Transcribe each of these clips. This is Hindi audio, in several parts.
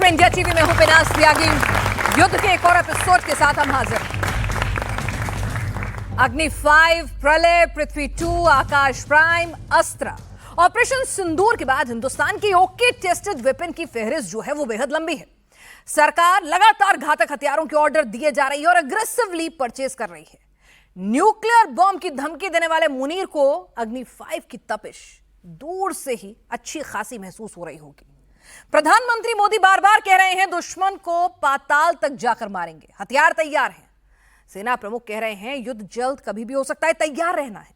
में इंडिया टीवी में हूं पिनास त्यागी। युद्ध के एक और एपिसोड के साथ हम हाजिर हैं। अग्नि 5, प्रलय, पृथ्वी 2, आकाश प्राइम, अस्त्र। ऑपरेशन सिंदूर के बाद हिंदुस्तान की ओके टेस्टेड वेपन की फेहरिस्त जो है वो बेहद लंबी है। सरकार लगातार घातक हथियारों के ऑर्डर दिए जा रही है और अग्रेसिवली परचेज कर रही है। न्यूक्लियर बॉम्ब की धमकी देने वाले मुनीर को अग्नि 5 की तपिश दूर से ही अच्छी खासी महसूस हो रही होगी। प्रधानमंत्री मोदी बार बार कह रहे हैं दुश्मन को पाताल तक जाकर मारेंगे, हथियार तैयार हैं। सेना प्रमुख कह रहे हैं युद्ध जल्द कभी भी हो सकता है, तैयार रहना है।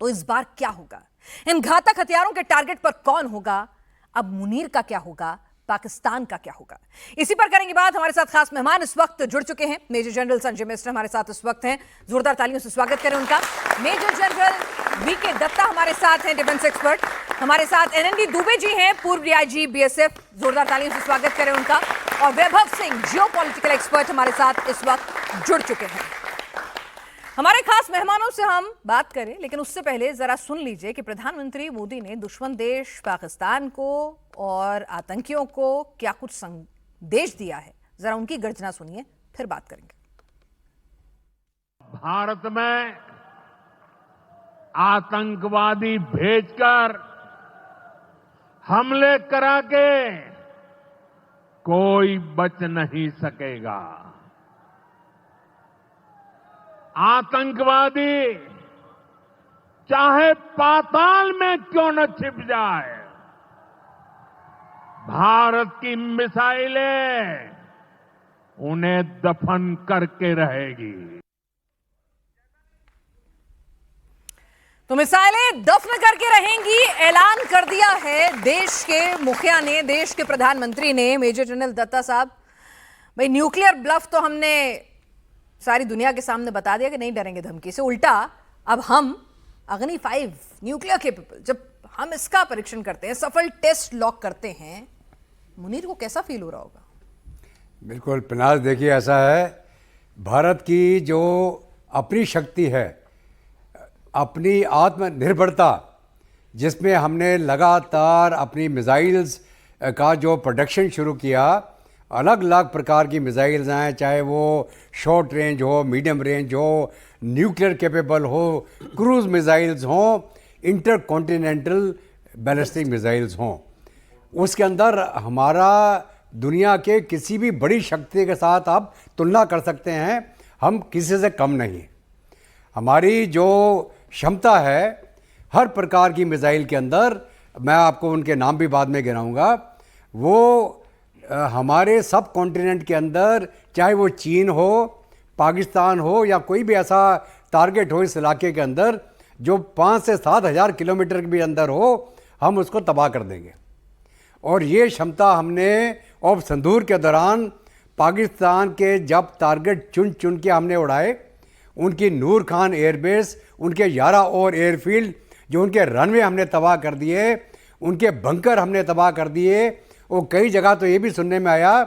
तो इस बार क्या होगा? इन घातक हथियारों के टारगेट पर कौन होगा? अब मुनीर का क्या होगा? पाकिस्तान का क्या होगा? इसी पर करेंगे बात। हमारे साथ खास मेहमान इस वक्त जुड़ चुके हैं। मेजर जनरल संजय मिश्र हमारे साथ इस वक्त हैं। जोरदार तालियों से स्वागत करें उनका। मेजर जनरल वीके दत्ता हमारे साथ हैं, डिफेंस एक्सपर्ट। हमारे साथ एनएनडी दुबे जी हैं, पूर्व डीआईजी बीएसएफ। जोरदार तालियों से स्वागत करें उनका। और वैभव सिंह, जियोपॉलिटिकल एक्सपर्ट, हमारे साथ इस वक्त जुड़ चुके हैं। हमारे खास मेहमानों से हम बात करें, लेकिन उससे पहले जरा सुन लीजिए कि प्रधानमंत्री मोदी ने दुश्मन देश पाकिस्तान को और आतंकियों को क्या कुछ संदेश दिया है। जरा उनकी गर्जना सुनिए, फिर बात करेंगे। भारत में आतंकवादी भेजकर हमले करा के कोई बच नहीं सकेगा। आतंकवादी चाहे पाताल में क्यों न छिप जाए, भारत की मिसाइलें उन्हें दफन करके रहेगी। तो मिसाइलें दफन करके रहेंगी, ऐलान कर दिया है देश के मुखिया ने, देश के प्रधानमंत्री ने। मेजर जनरल दत्ता साहब, भाई न्यूक्लियर ब्लफ तो हमने सारी दुनिया के सामने बता दिया कि नहीं डरेंगे धमकी से। उल्टा अब हम अग्नि 5 न्यूक्लियर केपेबल, जब हम इसका परीक्षण करते हैं, सफल टेस्ट लॉक करते हैं, मुनीर को कैसा फील हो रहा होगा? बिल्कुल पिनास, देखिए ऐसा है, भारत की जो अपनी शक्ति है, अपनी आत्मनिर्भरता, जिसमें हमने लगातार अपनी मिसाइल्स का जो प्रोडक्शन शुरू किया, अलग अलग प्रकार की मिसाइल्स हैं, चाहे वो शॉर्ट रेंज हो, मीडियम रेंज हो, न्यूक्लियर कैपेबल हो, क्रूज मिसाइल्स हों, इंटर कॉन्टिनेंटल बैलिस्टिक मिसाइल्स हों, उसके अंदर हमारा दुनिया के किसी भी बड़ी शक्ति के साथ आप तुलना कर सकते हैं। हम किसी से कम नहीं। हमारी जो क्षमता है हर प्रकार की मिसाइल के अंदर, मैं आपको उनके नाम भी बाद में गिनाऊंगा, वो हमारे सब कॉन्टिनेंट के अंदर, चाहे वो चीन हो, पाकिस्तान हो, या कोई भी ऐसा टारगेट हो इस इलाके के अंदर जो 5 से 7 हज़ार किलोमीटर के भी अंदर हो, हम उसको तबाह कर देंगे। और ये क्षमता हमने ऑपरेशन सिंदूर के दौरान पाकिस्तान के जब टारगेट चुन चुन के हमने उड़ाए, उनकी नूर खान एयरबेस, उनके 11 और एयरफील्ड, जो उनके रनवे हमने तबाह कर दिए, उनके बंकर हमने तबाह कर दिए। और कई जगह तो ये भी सुनने में आया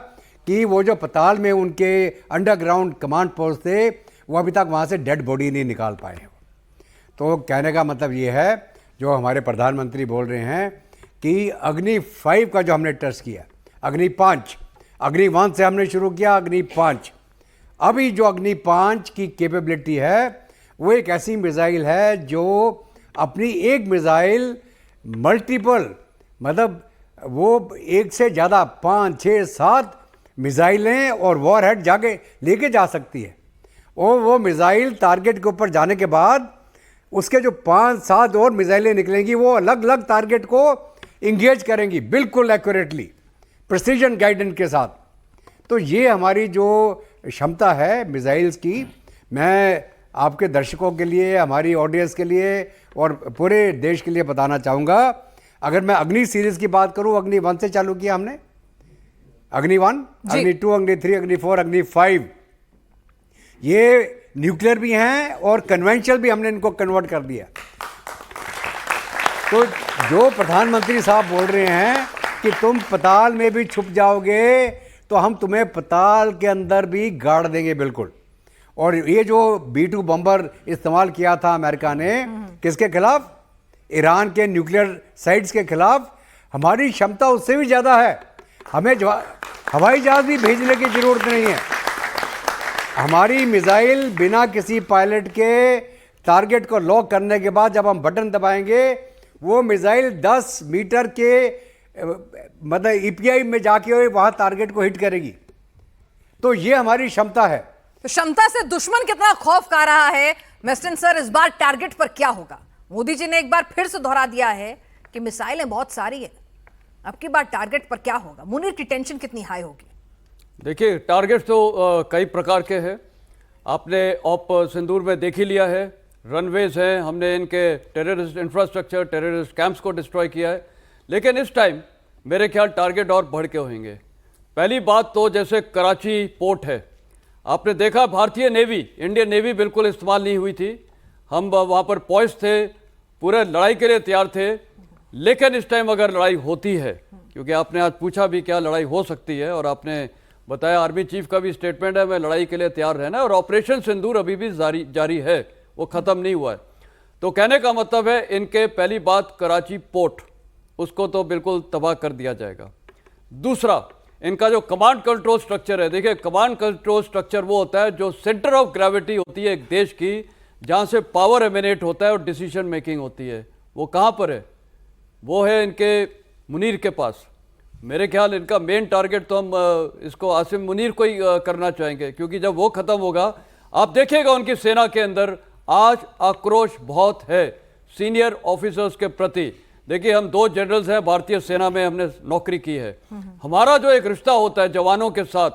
कि वो जो पताल में उनके अंडरग्राउंड कमांड पोस्ट थे, वो अभी तक वहाँ से डेड बॉडी नहीं निकाल पाए हैं। तो कहने का मतलब ये है, जो हमारे प्रधानमंत्री बोल रहे हैं कि अग्नि 5 का जो हमने टेस्ट किया, अग्नि 5, अग्नि 1 से हमने शुरू किया, अग्नि 5, अभी जो अग्नि 5 की कैपेबिलिटी है, वो एक ऐसी मिसाइल है जो अपनी एक मिसाइल मल्टीपल, मतलब वो एक से ज़्यादा 5, 6, 7 मिसाइलें और वॉर हेड जाके लेके जा सकती है। और वो मिसाइल टारगेट के ऊपर जाने के बाद उसके जो 5-7 और मिसाइलें निकलेंगी, वो अलग अलग टारगेट को इंगेज करेंगी, बिल्कुल एक्यूरेटली, प्रिसीजन गाइडेंस के साथ। तो ये हमारी जो क्षमता है मिसाइल्स की, मैं आपके दर्शकों के लिए, हमारी ऑडियंस के लिए और पूरे देश के लिए बताना चाहूँगा। अगर मैं अग्नि सीरीज की बात करूं, अग्नि 1 से चालू किया हमने, अग्नि 1, अग्नि 2, अग्नि 3, अग्नि 4, अग्नि 5, ये न्यूक्लियर भी हैं और कन्वेंशनल भी, हमने इनको कन्वर्ट कर दिया। तो जो प्रधानमंत्री साहब बोल रहे हैं कि तुम पताल में भी छुप जाओगे, तो हम तुम्हें पताल के अंदर भी गाड़ देंगे, बिल्कुल। और ये जो B-2 बम्बर इस्तेमाल किया था अमेरिका ने, किसके खिलाफ? ईरान के न्यूक्लियर साइट्स के खिलाफ। हमारी क्षमता उससे भी ज़्यादा है। हमें हवाई जहाज भी भेजने की जरूरत नहीं है। हमारी मिसाइल बिना किसी पायलट के टारगेट को लॉक करने के बाद जब हम बटन दबाएंगे, वो मिसाइल 10 मीटर के मतलब ईपीआई में जाके वहां टारगेट को हिट करेगी। तो ये हमारी क्षमता है। तो क्षमता से दुश्मन कितना खौफ खा रहा है। वेस्टर्न सर, इस बार टारगेट पर क्या होगा? मोदी जी ने एक बार फिर से दोहरा दिया है कि मिसाइलें बहुत सारी है, अब की बार टारगेट पर क्या होगा? मुनीर की टेंशन कितनी हाई होगी? देखिए, टारगेट तो कई प्रकार के हैं। आपने ऑपरेशन सिंदूर में देख ही लिया है। रनवेज हैं, हमने इनके टेररिस्ट इंफ्रास्ट्रक्चर, टेररिस्ट कैंप्स को डिस्ट्रॉय किया है। लेकिन इस टाइम मेरे ख्याल टारगेट और बढ़ के होंगे। पहली बात तो जैसे कराची पोर्ट है, आपने देखा भारतीय नेवी, इंडियन नेवी बिल्कुल इस्तेमाल नहीं हुई थी। हम वहाँ पर पॉइस थे, पूरे लड़ाई के लिए तैयार थे। लेकिन इस टाइम अगर लड़ाई होती है, क्योंकि आपने आज पूछा भी क्या लड़ाई हो सकती है, और आपने बताया आर्मी चीफ का भी स्टेटमेंट है, मैं लड़ाई के लिए तैयार रहना है। और ऑपरेशन सिंदूर अभी भी जारी है, वो ख़त्म नहीं हुआ है। तो कहने का मतलब है, इनके पहली बात कराची पोर्ट, उसको तो बिल्कुल तबाह कर दिया जाएगा। दूसरा, इनका जो कमांड कंट्रोल स्ट्रक्चर है, देखिए कमांड कंट्रोल स्ट्रक्चर वो होता है जो सेंटर ऑफ ग्रेविटी होती है एक देश की, जहाँ से पावर एमिनेट होता है और डिसीजन मेकिंग होती है। वो कहाँ पर है? वो है इनके मुनीर के पास। मेरे ख्याल इनका मेन टारगेट तो हम इसको आसिम मुनीर को ही करना चाहेंगे, क्योंकि जब वो खत्म होगा, आप देखिएगा उनकी सेना के अंदर आज आक्रोश बहुत है सीनियर ऑफिसर्स के प्रति। देखिए, हम 2 जनरल्स हैं भारतीय सेना में, हमने नौकरी की है। हमारा जो एक रिश्ता होता है जवानों के साथ,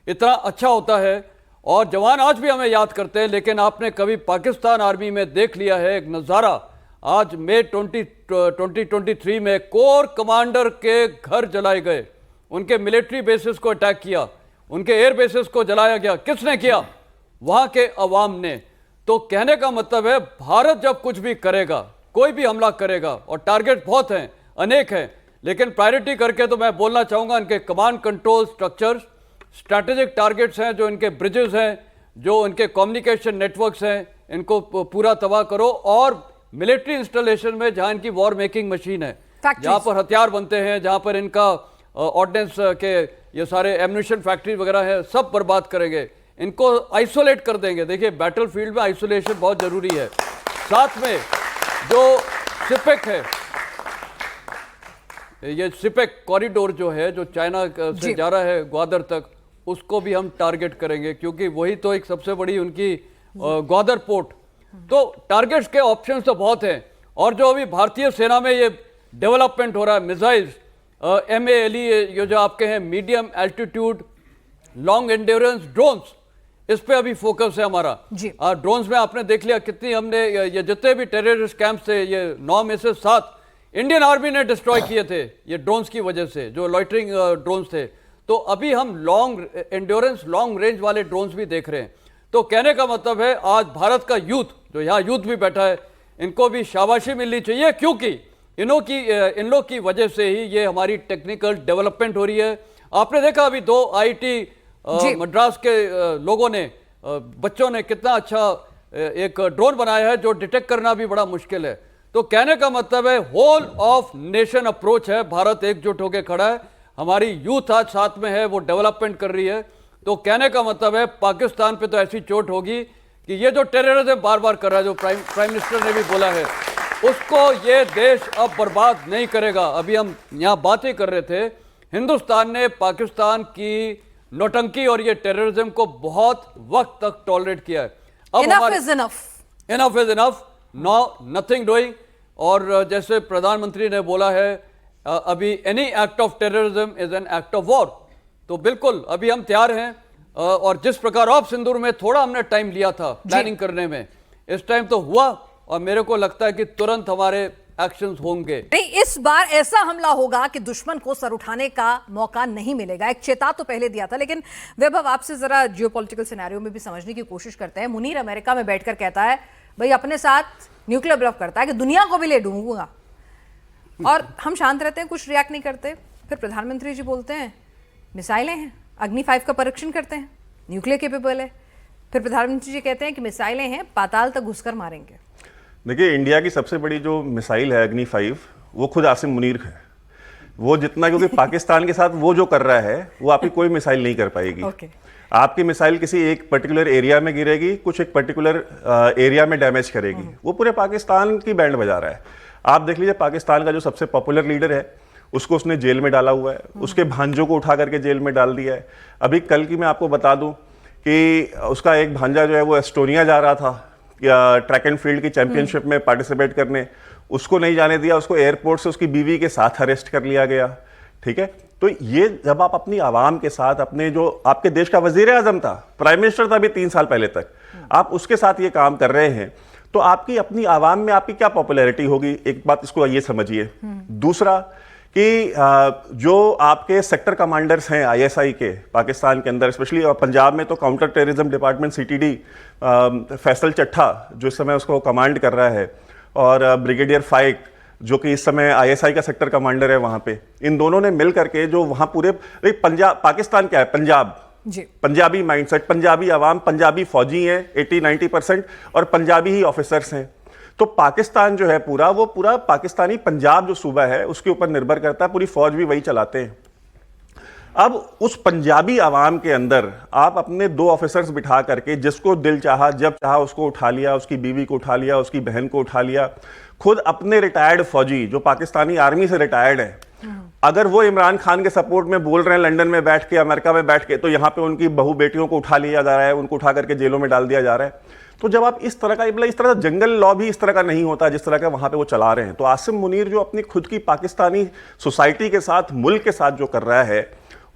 इतना अच्छा होता है, और जवान आज भी हमें याद करते हैं। लेकिन आपने कभी पाकिस्तान आर्मी में देख लिया है एक नज़ारा, आज मई 2023 में कोर कमांडर के घर जलाए गए, उनके मिलिट्री बेसिस को अटैक किया, उनके एयर बेसिस को जलाया गया। किसने किया? वहाँ के अवाम ने। तो कहने का मतलब है, भारत जब कुछ भी करेगा, कोई भी हमला करेगा, और टारगेट बहुत हैं, अनेक हैं, लेकिन प्रायोरिटी करके तो मैं बोलना चाहूँगा इनके command control structures, strategic targets हैं, जो इनके ब्रिजेस हैं, जो इनके कम्युनिकेशन नेटवर्क्स हैं, इनको पूरा तबाह करो। और मिलिट्री इंस्टॉलेशन में जहाँ इनकी वॉर मेकिंग मशीन है, जहाँ पर हथियार बनते हैं, जहाँ पर इनका ऑर्डिनेंस के ये सारे एम्यूनिशन फैक्ट्री वगैरह है, सब बर्बाद करेंगे, इनको आइसोलेट कर देंगे। देखिए, बैटल फील्ड में आइसोलेशन बहुत जरूरी है। साथ में जो सिपेक है, ये सिपेक कॉरिडोर जो है, जो चाइना से जा रहा है ग्वादर तक, उसको भी हम टारगेट करेंगे, क्योंकि वही तो एक सबसे बड़ी उनकी ग्वादर पोर्ट। तो टारगेट्स के ऑप्शंस तो बहुत हैं। और जो अभी भारतीय सेना में ये डेवलपमेंट हो रहा है, मिसाइल्स, MALE, ये जो आपके हैं medium altitude long endurance drones, इस पे अभी फोकस है हमारा। ड्रोन्स में आपने देख लिया कितनी हमने ये जितने भी टेररिस्ट कैंप थे, ये 9 में से 7 इंडियन आर्मी ने डिस्ट्रॉय किए थे, ये ड्रोन्स की वजह से, जो लॉइटरिंग ड्रोन्स थे। तो अभी हम लॉन्ग एंड्योरेंस, लॉन्ग रेंज वाले ड्रोन्स भी देख रहे हैं। तो कहने का मतलब है, आज भारत का यूथ, जो यहाँ यूथ भी बैठा है, इनको भी शाबाशी मिलनी चाहिए, क्योंकि इन लोग की वजह से ही ये हमारी टेक्निकल डेवलपमेंट हो रही है। आपने देखा अभी 2 IIT मद्रास के लोगों ने, बच्चों ने कितना अच्छा एक ड्रोन बनाया है, जो डिटेक्ट करना भी बड़ा मुश्किल है। तो कहने का मतलब है, होल ऑफ नेशन अप्रोच है, भारत एकजुट होकर खड़ा है, हमारी यूथ आज साथ में है, वो डेवलपमेंट कर रही है। तो कहने का मतलब है, पाकिस्तान पे तो ऐसी चोट होगी कि ये जो टेररिज्म बार बार कर रहा है, जो प्राइम मिनिस्टर ने भी बोला है, उसको ये देश अब बर्बाद नहीं करेगा। अभी हम यहाँ बात ही कर रहे थे, हिंदुस्तान ने पाकिस्तान की नौटंकी और ये टेररिज्म को बहुत वक्त तक टॉलरेट किया है। अब enough is enough, no nothing doing. और जैसे प्रधानमंत्री ने बोला है, अभी any act of terrorism is an act of war. तो बिल्कुल अभी हम तैयार हैं। और जिस प्रकार ऑपरेशन सिंदूर में थोड़ा हमने टाइम लिया था प्लानिंग करने में, इस टाइम तो हुआ, और मेरे को लगता है कि तुरंत हमारे एक्शंस होंगे। नहीं, इस बार ऐसा हमला होगा कि दुश्मन को सर उठाने का मौका नहीं मिलेगा। एक चेता तो पहले दिया था, लेकिन वैभव आपसे जरा जियोपॉलिटिकल सिनेरियो में भी समझने की कोशिश करते हैं। मुनीर अमेरिका में बैठकर कहता है, भाई अपने साथ न्यूक्लियर ब्लफ करता है कि दुनिया को भी ले डूबूंगा, और हम शांत रहते हैं, कुछ रिएक्ट नहीं करते। फिर प्रधानमंत्री जी बोलते हैं मिसाइलें हैं, अग्नि 5 का परीक्षण करते हैं, न्यूक्लियर केपेबल है। फिर प्रधानमंत्री जी कहते हैं कि मिसाइलें हैं, पाताल तक घुसकर मारेंगे। देखिए, इंडिया की सबसे बड़ी जो मिसाइल है अग्नि 5, वो खुद आसिम मुनीर है। वो जितना, क्योंकि पाकिस्तान के साथ वो जो कर रहा है वो आपकी कोई मिसाइल नहीं कर पाएगी। ओके। आपकी मिसाइल किसी एक पर्टिकुलर एरिया में गिरेगी, कुछ एक पर्टिकुलर एरिया में डैमेज करेगी। वो पूरे पाकिस्तान की बैंड बजा रहा है। आप देख लीजिए, पाकिस्तान का जो सबसे पॉपुलर लीडर है उसको उसने जेल में डाला हुआ है, उसके भांजों को उठा करके जेल में डाल दिया है। अभी कल की मैं आपको बता दूं कि उसका एक भांजा जो है वो एस्टोनिया जा रहा था ट्रैक एंड फील्ड की चैंपियनशिप में पार्टिसिपेट करने, उसको नहीं जाने दिया, उसको एयरपोर्ट से उसकी बीवी के साथ अरेस्ट कर लिया गया। ठीक है, तो ये जब आप अपनी आवाम के साथ, अपने जो आपके देश का वजीर आजम था, प्राइम मिनिस्टर था अभी 3 साल पहले तक, आप उसके साथ ये काम कर रहे हैं, तो आपकी अपनी आवाम में आपकी क्या पॉपुलैरिटी होगी? एक बात इसको ये समझिए। दूसरा कि जो आपके सेक्टर कमांडर्स हैं आईएसआई के पाकिस्तान के अंदर, स्पेशली पंजाब में तो counter terrorism department CTD Faisal Chattha जो इस समय उसको कमांड कर रहा है, और ब्रिगेडियर फाइक जो कि इस समय आईएसआई का सेक्टर कमांडर है वहां पे, इन दोनों ने मिल करके जो वहां पूरे पंजाब, पाकिस्तान क्या है, पंजाब जी, पंजाबी माइंडसेट, पंजाबी आवाम, पंजाबी फौजी हैं 80-90% और पंजाबी ही ऑफिसर्स हैं। तो पाकिस्तान जो है पूरा, वो पूरा पाकिस्तानी पंजाब जो सूबा है उसके ऊपर निर्भर करता है, पूरी फौज भी वही चलाते हैं। अब उस पंजाबी आवाम के अंदर आप अपने 2 ऑफिसर्स बिठा करके जिसको दिल चाहा जब चाहा उसको उठा लिया, उसकी बीवी को उठा लिया, उसकी बहन को उठा लिया, खुद अपने रिटायर्ड फौजी जो पाकिस्तानी आर्मी से रिटायर्ड है, अगर वो इमरान खान के सपोर्ट में बोल रहे हैं लंदन में बैठ के, अमेरिका में बैठ के, तो यहां पे उनकी बहू बेटियों को उठा लिया जा रहा है, उनको उठा करके जेलों में डाल दिया जा रहा है। तो जब आप इस तरह का जंगल लॉ भी इस तरह का नहीं होता जिस तरह का वहां पे वो चला रहे हैं, तो आसिम मुनीर जो अपनी खुद की पाकिस्तानी सोसाइटी के साथ, मुल्क के साथ जो कर रहा है,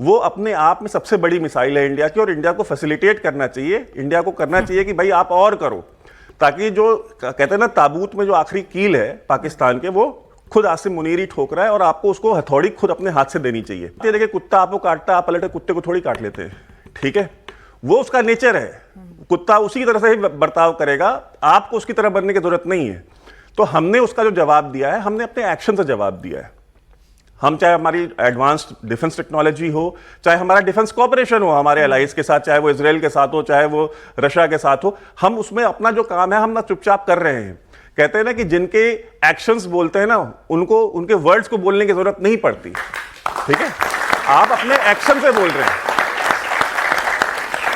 वो अपने आप में सबसे बड़ी मिसाइल है इंडिया की, और इंडिया को फैसिलिटेट करना चाहिए, इंडिया को करना चाहिए कि भाई आप और करो, ताकि जो कहते हैं ना ताबूत में जो आखिरी कील है पाकिस्तान के, वो खुद आसिम मुनीर ही ठोक रहा है, और आपको उसको हथौड़ी खुद अपने हाथ से देनी चाहिए। देखिए, कुत्ता आपको काटता है, आप पलटे कुत्ते को थोड़ी काट लेते हैं, ठीक है, वो उसका नेचर है, कुत्ता उसी तरह से ही बर्ताव करेगा, आपको उसकी तरह बनने की जरूरत नहीं है। तो हमने उसका जो जवाब दिया है, हमने अपने एक्शन से जवाब दिया है। हम चाहे हमारी एडवांस्ड डिफेंस टेक्नोलॉजी हो, चाहे हमारा डिफेंस कॉपरेशन हो हमारे अलाइज के साथ, चाहे वो इजराइल के साथ हो, चाहे वो रशिया के साथ हो, हम उसमें अपना जो काम है हम ना चुपचाप कर रहे हैं। कहते हैं ना कि जिनके एक्शंस बोलते हैं ना, उनको उनके वर्ड्स को बोलने की जरूरत नहीं पड़ती। ठीक है, आप अपने एक्शन से बोल रहे हैं।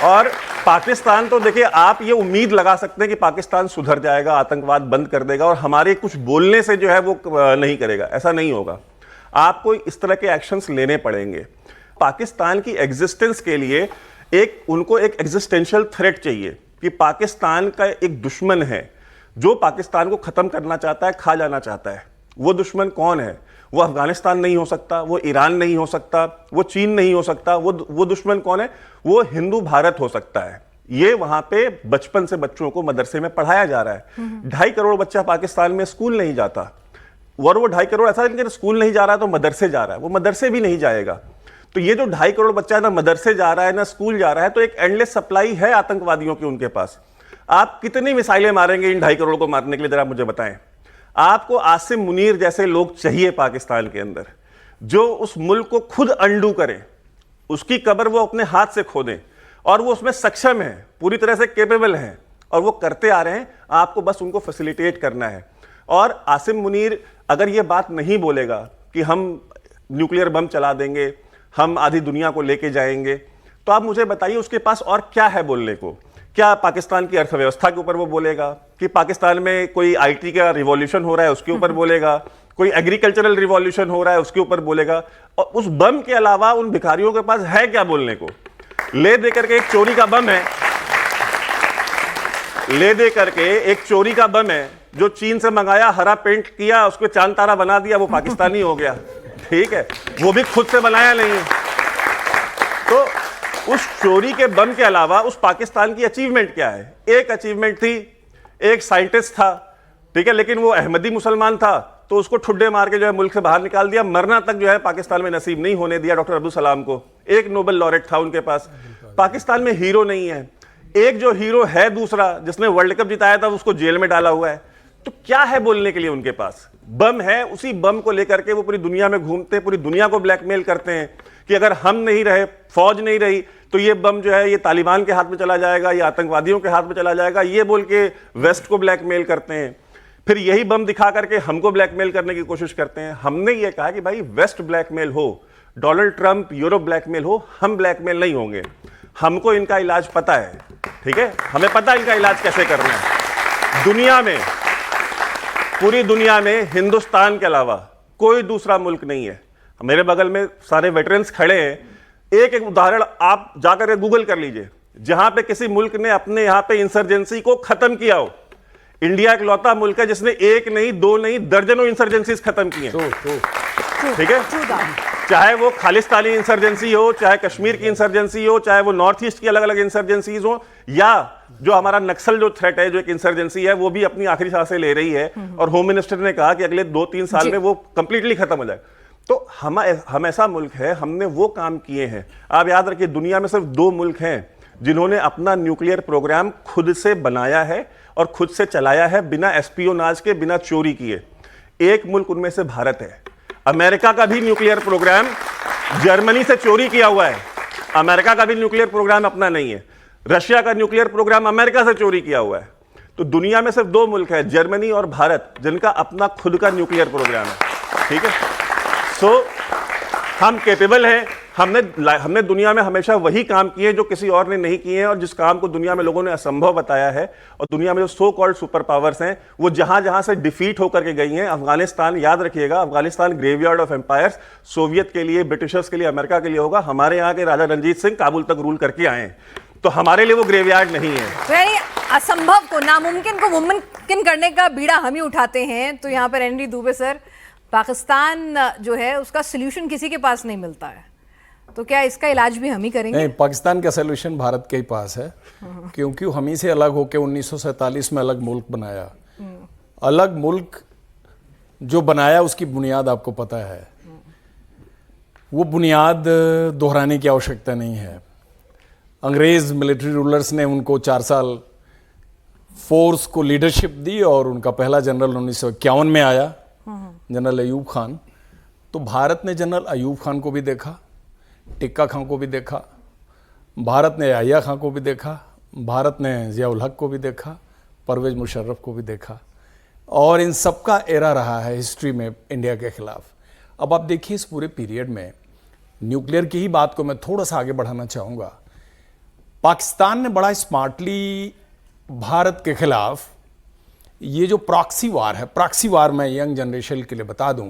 और पाकिस्तान तो देखिए, आप ये उम्मीद लगा सकते हैं कि पाकिस्तान सुधर जाएगा, आतंकवाद बंद कर देगा और हमारे कुछ बोलने से जो है वो नहीं करेगा, ऐसा नहीं होगा। आपको इस तरह के एक्शंस लेने पड़ेंगे। पाकिस्तान की एग्जिस्टेंस के लिए उनको एक एग्जिस्टेंशियल थ्रेट चाहिए कि पाकिस्तान का एक दुश्मन है जो पाकिस्तान को खत्म करना चाहता है, खा जाना चाहता है। वो दुश्मन कौन है? वो अफगानिस्तान नहीं हो सकता, वो ईरान नहीं हो सकता, वो चीन नहीं हो सकता। वो दुश्मन कौन है? वो हिंदू भारत हो सकता है। ये वहां पे बचपन से बच्चों को मदरसे में पढ़ाया जा रहा है। 2.5 करोड़ बच्चा पाकिस्तान में स्कूल नहीं जाता, और वो 2.5 करोड़ ऐसा नहीं कि स्कूल नहीं जा रहा है तो मदरसे जा रहा है, वो मदरसे भी नहीं जाएगा। तो ये जो 2.5 करोड़ बच्चा है, ना मदरसे जा रहा है ना स्कूल जा रहा है, तो एक एंडलेस सप्लाई है आतंकवादियों की उनके पास। आप कितनी मिसाइलें मारेंगे इन 2.5 करोड़ को मारने के लिए, जरा मुझे बताएं। आपको आसिम मुनीर जैसे लोग चाहिए पाकिस्तान के अंदर, जो उस मुल्क को खुद अंडू करें, उसकी कब्र वो अपने हाथ से खोदें, और वो उसमें सक्षम है, पूरी तरह से केपेबल हैं, और वो करते आ रहे हैं। आपको बस उनको फैसिलिटेट करना है। और आसिम मुनीर अगर ये बात नहीं बोलेगा कि हम न्यूक्लियर बम चला देंगे, हम आधी दुनिया को लेके जाएंगे, तो आप मुझे बताइए उसके पास और क्या है बोलने को? क्या पाकिस्तान की अर्थव्यवस्था के ऊपर वो बोलेगा? कि पाकिस्तान में कोई आईटी का रिवॉल्यूशन हो रहा है उसके ऊपर बोलेगा? कोई एग्रीकल्चरल रिवॉल्यूशन हो रहा है उसके ऊपर बोलेगा? और उस बम के अलावा उन भिखारियों के पास है क्या बोलने को? ले दे करके एक चोरी का बम है, ले दे करके एक चोरी का बम है जो चीन से मंगाया, हरा पेंट किया, उसको चांद तारा बना दिया, वो पाकिस्तानी हो गया। ठीक है, वो भी खुद से बनाया नहीं है। तो उस चोरी के बम के अलावा उस पाकिस्तान की अचीवमेंट क्या है? एक अचीवमेंट थी, एक साइंटिस्ट था, ठीक है, लेकिन वो अहमदी मुसलमान था, तो उसको ठुड्डे मार के जो है मुल्क से बाहर निकाल दिया। मरना तक जो है पाकिस्तान में नसीब नहीं होने दिया डॉक्टर अब्दुल सलाम को। एक नोबेल लॉरेट था उनके पास। पाकिस्तान में हीरो नहीं है। एक जो हीरो है दूसरा, जिसने वर्ल्ड कप जिताया था, उसको जेल में डाला हुआ है। तो क्या है बोलने के लिए उनके पास? बम है, उसी बम को लेकर के वो पूरी दुनिया में घूमते, पूरी दुनिया को ब्लैकमेल करते हैं कि अगर हम नहीं रहे, फौज नहीं रही, तो ये बम जो है ये तालिबान के हाथ में चला जाएगा, ये आतंकवादियों के हाथ में चला जाएगा, ये बोल के वेस्ट को ब्लैकमेल करते हैं। फिर यही बम दिखा करके हमको ब्लैकमेल करने की कोशिश करते हैं। हमने ये कहा कि भाई वेस्ट ब्लैकमेल हो, डोनाल्ड ट्रंप यूरोप ब्लैकमेल हो, हम ब्लैकमेल नहीं होंगे। हमको इनका इलाज पता है, ठीक है, हमें पता है इनका इलाज कैसे करना है। दुनिया में, पूरी दुनिया में हिंदुस्तान के अलावा कोई दूसरा मुल्क नहीं है। मेरे बगल में सारे वेटरन्स खड़े हैं। एक एक उदाहरण आप जाकर गूगल कर लीजिए जहां पे किसी मुल्क ने अपने यहां पे इंसर्जेंसी को खत्म किया हो। इंडिया एक लौता मुल्क है जिसने एक नहीं, दो नहीं, दर्जनों इंसर्जेंसीज खत्म की हैं, ठीक है। चाहे वो खालिस्तानी इंसर्जेंसी हो, चाहे कश्मीर की इंसर्जेंसी हो, चाहे वो नॉर्थ ईस्ट की अलग अलग इंसर्जेंसीज हो, या जो हमारा नक्सल जो थ्रेट है, जो एक इंसर्जेंसी है, वो भी अपनी आखिरी सांसें ले रही है। और होम मिनिस्टर ने कहा कि अगले 2-3 साल में वो कंप्लीटली खत्म हो जाए। तो हम ऐसा मुल्क है, हमने वो काम किए हैं। आप याद रखिए, दुनिया में सिर्फ 2 मुल्क हैं जिन्होंने अपना न्यूक्लियर प्रोग्राम खुद से बनाया है और खुद से चलाया है, बिना एस्पियोनाज के, बिना चोरी किए। एक मुल्क उनमें से भारत है। अमेरिका का भी न्यूक्लियर प्रोग्राम जर्मनी से चोरी किया हुआ है। अमेरिका का भी न्यूक्लियर प्रोग्राम अपना नहीं है। रशिया का न्यूक्लियर प्रोग्राम अमेरिका से चोरी किया हुआ है। तो दुनिया में सिर्फ 2 मुल्क है, जर्मनी और भारत, जिनका अपना खुद का न्यूक्लियर प्रोग्राम है, ठीक है। सो हम कैपेबल हैं। हमने दुनिया में हमेशा वही काम किए जो किसी और ने नहीं किए हैं, और जिस काम को दुनिया में लोगों ने असंभव बताया है। और दुनिया में जो सो कॉल्ड सुपर पावर्स हैं, वो जहां जहां से डिफीट होकर के गई हैं। अफगानिस्तान, याद रखिएगा, Afghanistan graveyard of empires, Soviet के लिए, ब्रिटिशर्स के लिए, अमेरिका के लिए होगा। हमारे यहाँ के राजा रणजीत सिंह काबुल तक रूल करके आए हैं, तो हमारे लिए वो ग्रेवयार्ड नहीं है। यानी असंभव को, नामुमकिन को मुमकिन करने का बीड़ा हम ही उठाते हैं। तो यहाँ पर एनडी दुबे सर, पाकिस्तान जो है उसका सोल्यूशन किसी के पास नहीं मिलता है, तो क्या इसका इलाज भी हम ही करेंगे? नहीं, पाकिस्तान का सोल्यूशन भारत के ही पास है, क्योंकि हम ही से अलग होकर 1947 में अलग मुल्क बनाया। अलग मुल्क जो बनाया उसकी बुनियाद आपको पता है। वो बुनियाद दोहराने की आवश्यकता नहीं है। अंग्रेज मिलिट्री रूलर्स ने उनको 4 साल फोर्स को लीडरशिप दी, और उनका पहला जनरल 1951 में आया, जनरल अयूब खान। तो भारत ने जनरल अयूब खान को भी देखा, टिक्का खां को भी देखा, भारत ने याहिया खां को भी देखा, भारत ने ज़िया-उल हक को भी देखा, परवेज मुशर्रफ को भी देखा, और इन सबका एरा रहा है हिस्ट्री में इंडिया के खिलाफ। अब आप देखिए, इस पूरे पीरियड में न्यूक्लियर की ही बात को मैं थोड़ा सा आगे बढ़ाना चाहूँगा। पाकिस्तान ने बड़ा स्मार्टली भारत के खिलाफ ये जो प्रॉक्सी वार है, प्रॉक्सी वार मैं यंग जनरेशन के लिए बता दूं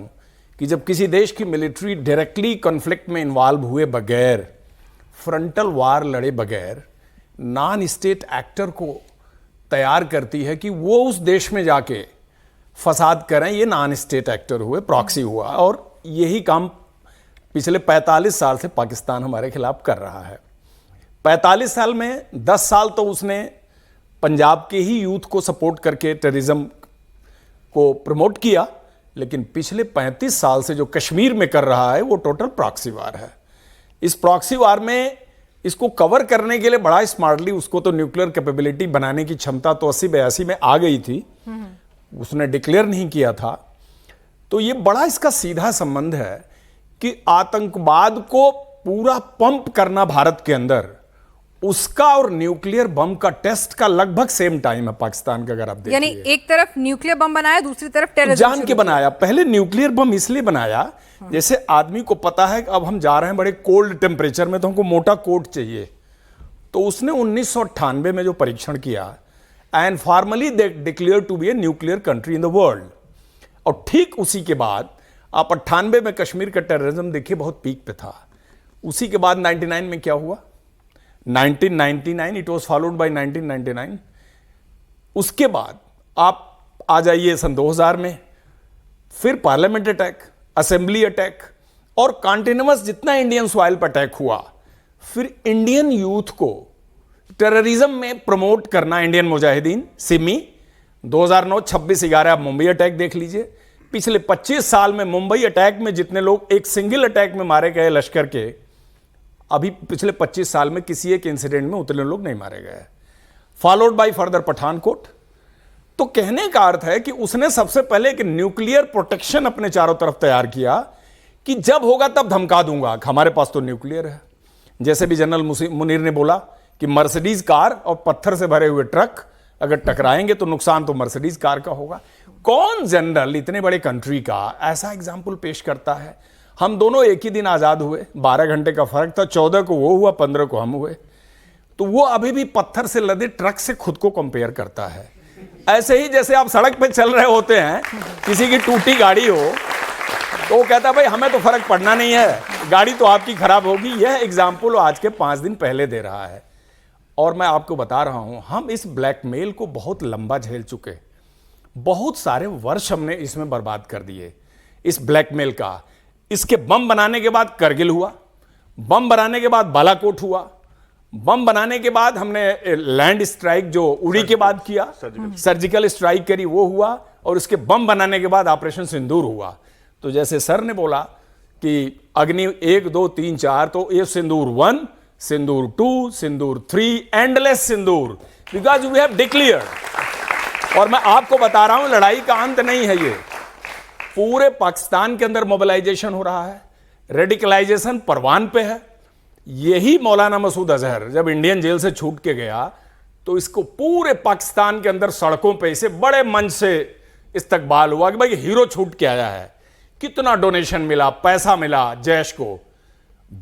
कि जब किसी देश की मिलिट्री डायरेक्टली कॉन्फ्लिक्ट में इन्वॉल्व हुए बगैर, फ्रंटल वार लड़े बगैर, नॉन स्टेट एक्टर को तैयार करती है कि वो उस देश में जाके फसाद करें, ये नॉन स्टेट एक्टर हुए, प्रॉक्सी हुआ। और यही काम पिछले 45 साल से पाकिस्तान हमारे खिलाफ कर रहा है। 45 साल में 10 साल तो उसने पंजाब के ही यूथ को सपोर्ट करके टेररिज्म को प्रमोट किया, लेकिन पिछले 35 साल से जो कश्मीर में कर रहा है वो टोटल प्रॉक्सी वार है। इस प्रॉक्सी वार में इसको कवर करने के लिए बड़ा स्मार्टली, उसको तो न्यूक्लियर कैपेबिलिटी बनाने की क्षमता तो 80-82 में आ गई थी, उसने डिक्लेयर नहीं किया था। तो ये बड़ा इसका सीधा संबंध है कि आतंकवाद को पूरा पंप करना भारत के अंदर, उसका और न्यूक्लियर बम का टेस्ट का लगभग सेम टाइम है पाकिस्तान का। अगर आप देखिए, यानी एक तरफ न्यूक्लियर बम बनाया, दूसरी तरफ टेररिज्म जान के बनाया। पहले न्यूक्लियर बम इसलिए बनाया, जैसे आदमी को पता है कि अब हम जा रहे हैं बड़े कोल्ड टेम्परेचर में, तो हमको मोटा कोट चाहिए। तो उसने 1998 में जो परीक्षण किया, and formally they declare to be a nuclear country in the world. और ठीक उसी के बाद आप 98 में कश्मीर का टेररिज्म देखिए, बहुत पीक पे था। उसी के बाद 99 में क्या हुआ, 1999 इट वॉज फॉलोड बाई 1999। उसके बाद आप आ जाइए सन 2000 में, फिर पार्लियामेंट अटैक, असेंबली अटैक, और कॉन्टिन्यूअस जितना इंडियन सॉइल पर अटैक हुआ, फिर इंडियन यूथ को टेररिज्म में प्रमोट करना, इंडियन मुजाहिदीन, सिमी 2009, 26/11 आप मुंबई अटैक देख लीजिए। पिछले 25 साल में मुंबई अटैक में जितने लोग एक सिंगल अटैक में मारे गए लश्कर के, अभी पिछले 25 साल में किसी एक इंसिडेंट में उतने लोग नहीं मारे गए। Followed by further Pathankot. तो कहने का अर्थ है कि उसने सबसे पहले एक न्यूक्लियर प्रोटेक्शन अपने चारों तरफ तैयार किया कि जब होगा तब धमका दूंगा, हमारे पास तो न्यूक्लियर है। जैसे भी जनरल मुनीर ने बोला कि मर्सिडीज कार और पत्थर से भरे हुए ट्रक अगर टकराएंगे तो नुकसान तो मर्सिडीज कार का होगा। कौन जनरल इतने बड़े कंट्री का ऐसा एग्जाम्पल पेश करता है? हम दोनों एक ही दिन आजाद हुए, 12 घंटे का फर्क था, 14 को वो हुआ, 15 को हम हुए। तो वो अभी भी पत्थर से लदे ट्रक से खुद को कंपेयर करता है। ऐसे ही जैसे आप सड़क पे चल रहे होते हैं, किसी की टूटी गाड़ी हो तो वो कहता है भाई हमें तो फर्क पड़ना नहीं है, गाड़ी तो आपकी खराब होगी। यह एग्जाम्पल आज के 5 दिन पहले दे रहा है। और मैं आपको बता रहा हूं, हम इस ब्लैकमेल को बहुत लंबा झेल चुके, बहुत सारे वर्ष हमने इसमें बर्बाद कर दिए इस ब्लैकमेल का। इसके बम बनाने के बाद करगिल हुआ, बम बनाने के बाद बालाकोट हुआ, बम बनाने के बाद हमने लैंड स्ट्राइक जो उड़ी के बाद किया, सर्जिकल स्ट्राइक करी, वो हुआ, और उसके बम बनाने के बाद ऑपरेशन सिंदूर हुआ। तो जैसे सर ने बोला कि अग्नि 1 2 3 4, तो ये Sindoor 1, Sindoor 2, Sindoor 3, endless Sindoor, because we have declared. और मैं आपको बता रहा हूं, लड़ाई का अंत नहीं है ये। पूरे पाकिस्तान के अंदर मोबिलाइजेशन हो रहा है, रेडिकलाइजेशन परवान पे है। यही मौलाना मसूद अजहर जब इंडियन जेल से छूट के गया तो इसको पूरे पाकिस्तान के अंदर सड़कों पे इसे बड़े मंच से इस्तकबाल हुआ कि भाई हीरो छूट के आया है। कितना डोनेशन मिला, पैसा मिला जैश को।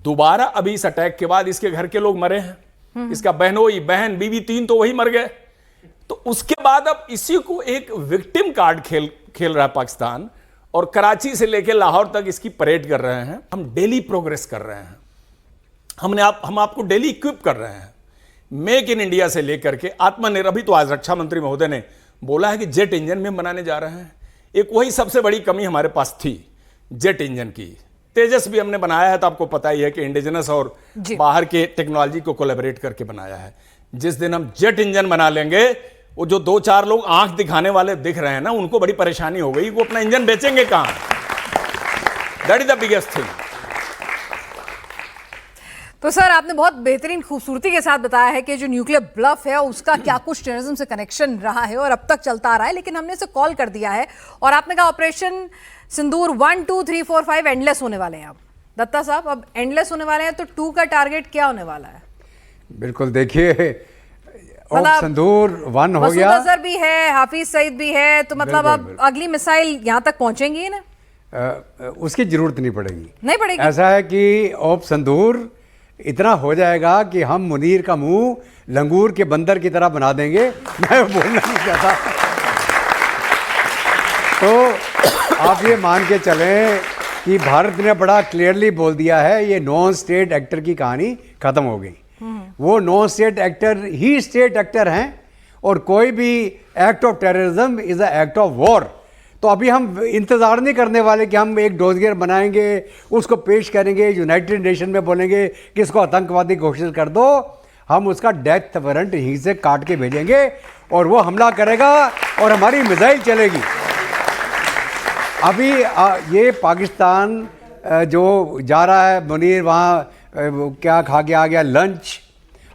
दोबारा अभी इस अटैक के बाद इसके घर के लोग मरे हैं, इसका बहनोई, बहन, बीवी 3 तो वही मर गए। तो उसके बाद अब इसी को एक विक्टिम कार्ड खेल रहा है पाकिस्तान, और कराची से लेकर लाहौर तक इसकी परेड कर रहे हैं। हम डेली प्रोग्रेस कर रहे हैं, हम आपको डेली इक्विप कर रहे हैं। मेक इन इंडिया से लेकर के आत्मनिर्भर। अभी तो आज रक्षा मंत्री महोदय ने बोला है कि जेट इंजन में बनाने जा रहे हैं। एक वही सबसे बड़ी कमी हमारे पास थी जेट इंजन की। तेजस भी हमने बनाया है, तो आपको पता ही है कि इंडिजिनस और बाहर के टेक्नोलॉजी को कोलैबोरेट करके बनाया है। जिस दिन हम जेट इंजन बना लेंगे, वो जो 2-4 लोग आंख दिखाने वाले दिख रहे हैं ना, उनको बड़ी परेशानी हो गई। वो अपना इंजन बेचेंगे कहां? That is the biggest thing. तो सर, आपने बहुत बेहतरीन खूबसूरती के साथ बताया है कि जो न्यूक्लियर ब्लफ है उसका क्या कुछ टेररिज्म से कनेक्शन रहा है और अब तक चलता आ रहा है, लेकिन हमने इसे कॉल कर दिया है और आपने कहा ऑपरेशन सिंदूर 1 2 3 4 5 एंडलेस होने वाले हैं। अब दत्ता साहब, अब एंडलेस होने वाले हैं, तो 2 का टारगेट क्या होने वाला है? बिल्कुल, देखिए सिंदूर 1 हो गया, मसूद अजहर भी है, हाफिज सईद भी है, तो मतलब अब अगली मिसाइल यहां तक पहुंचेंगी ना? उसकी जरूरत नहीं पड़ेगी। नहीं पड़ेगी। ऐसा है कि ऑप सिंदूर इतना हो जाएगा कि हम मुनीर का मुंह लंगूर के बंदर की तरह बना देंगे। मैं बोलना नहीं चाहता। तो आप ये मान के चलें कि भारत ने बड़ा क्लियरली बोल दिया है, ये नॉन स्टेट एक्टर की कहानी खत्म हो गई। वो नॉन स्टेट एक्टर ही स्टेट एक्टर हैं, और कोई भी act of terrorism is a act of war. तो अभी हम इंतज़ार नहीं करने वाले कि हम एक डोजियर बनाएंगे, उसको पेश करेंगे, यूनाइटेड नेशन में बोलेंगे कि इसको आतंकवादी घोषित कर दो। हम उसका डेथ वारंट यहीं से काट के भेजेंगे और वो हमला करेगा और हमारी मिसाइल चलेगी। अभी ये पाकिस्तान जो जा रहा है, मुनीर वहाँ क्या खा के आ गया, लंच,